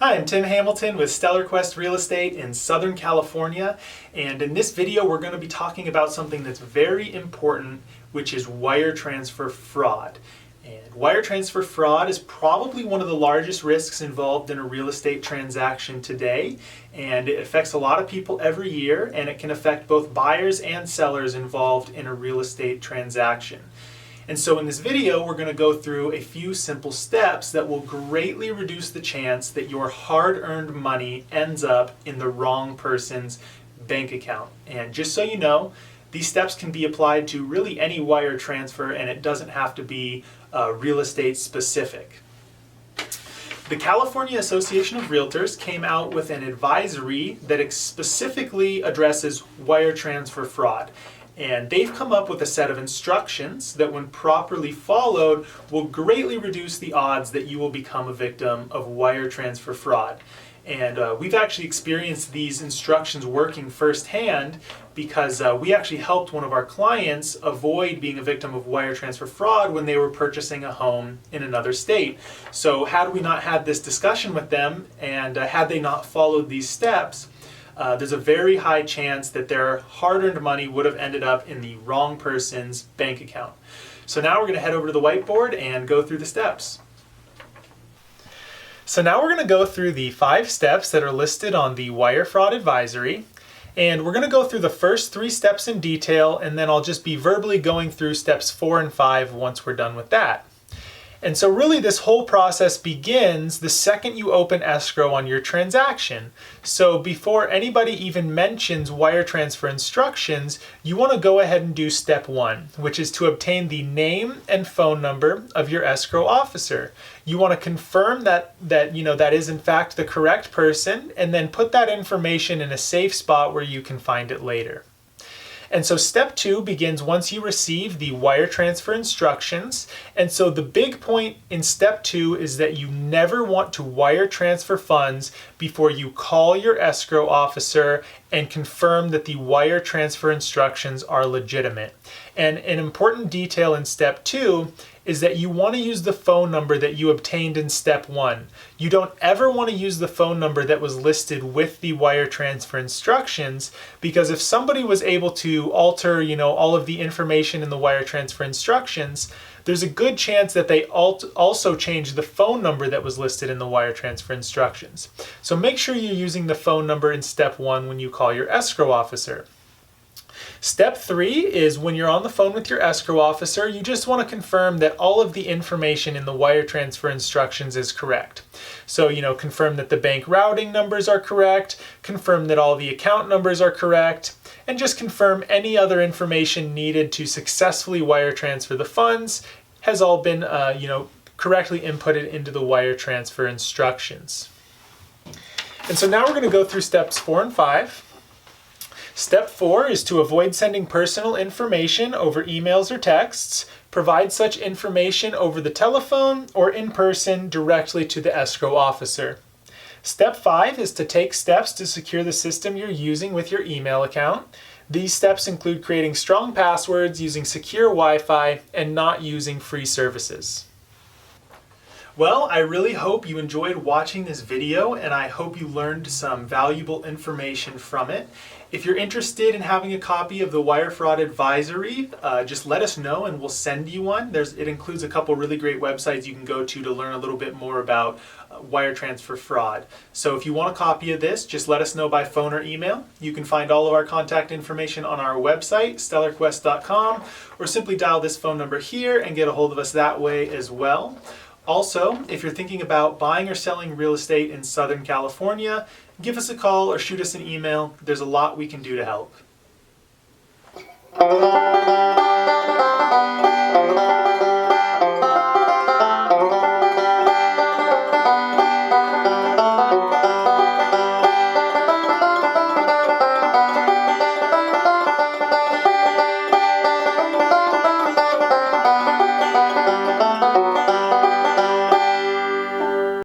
Hi, I'm Tim Hamilton with StellarQuest Real Estate in Southern California, and in this video we're going to be talking about something that's very important, which is wire transfer fraud. And wire transfer fraud is probably one of the largest risks involved in a real estate transaction today, and it affects a lot of people every year, and it can affect both buyers and sellers involved in a real estate transaction. And so in this video, we're going to go through a few simple steps that will greatly reduce the chance that your hard-earned money ends up in the wrong person's bank account. And just so you know, these steps can be applied to really any wire transfer, and it doesn't have to be real estate specific. The California Association of Realtors came out with an advisory that specifically addresses wire transfer fraud. And they've come up with a set of instructions that, when properly followed, will greatly reduce the odds that you will become a victim of wire transfer fraud. And we've actually experienced these instructions working firsthand because we actually helped one of our clients avoid being a victim of wire transfer fraud when they were purchasing a home in another state. So had we not had this discussion with them and had they not followed these steps, there's a very high chance that their hard-earned money would have ended up in the wrong person's bank account. So now we're going to head over to the whiteboard and go through the steps. So now we're going to go through the 5 steps that are listed on the wire fraud advisory. And we're going to go through the first 3 steps in detail, and then I'll just be verbally going through steps 4 and 5 once we're done with that. And so really this whole process begins the second you open escrow on your transaction. So before anybody even mentions wire transfer instructions, you want to go ahead and do step 1, which is to obtain the name and phone number of your escrow officer. You want to confirm that is in fact the correct person, and then put that information in a safe spot where you can find it later. And so step 2 begins once you receive the wire transfer instructions. And so the big point in step 2 is that you never want to wire transfer funds before you call your escrow officer and confirm that the wire transfer instructions are legitimate. And an important detail in step 2 is that you want to use the phone number that you obtained in step 1. You don't ever want to use the phone number that was listed with the wire transfer instructions, because if somebody was able to alter, all of the information in the wire transfer instructions, there's a good chance that they also changed the phone number that was listed in the wire transfer instructions. So make sure you're using the phone number in step 1 when you call your escrow officer. Step 3 is when you're on the phone with your escrow officer, you just want to confirm that all of the information in the wire transfer instructions is correct. So, confirm that the bank routing numbers are correct, confirm that all the account numbers are correct, and just confirm any other information needed to successfully wire transfer the funds has all been, correctly inputted into the wire transfer instructions. And so now we're going to go through steps 4 and 5. Step 4 is to avoid sending personal information over emails or texts. Provide such information over the telephone or in person directly to the escrow officer. Step 5 is to take steps to secure the system you're using with your email account. These steps include creating strong passwords, using secure Wi-Fi, and not using free services. Well, I really hope you enjoyed watching this video, and I hope you learned some valuable information from it. If you're interested in having a copy of the Wire Fraud Advisory, just let us know and we'll send you one. It includes a couple really great websites you can go to learn a little bit more about wire transfer fraud. So if you want a copy of this, just let us know by phone or email. You can find all of our contact information on our website, StellarQuest.com, or simply dial this phone number here and get a hold of us that way as well. Also, if you're thinking about buying or selling real estate in Southern California, give us a call or shoot us an email. There's a lot we can do to help.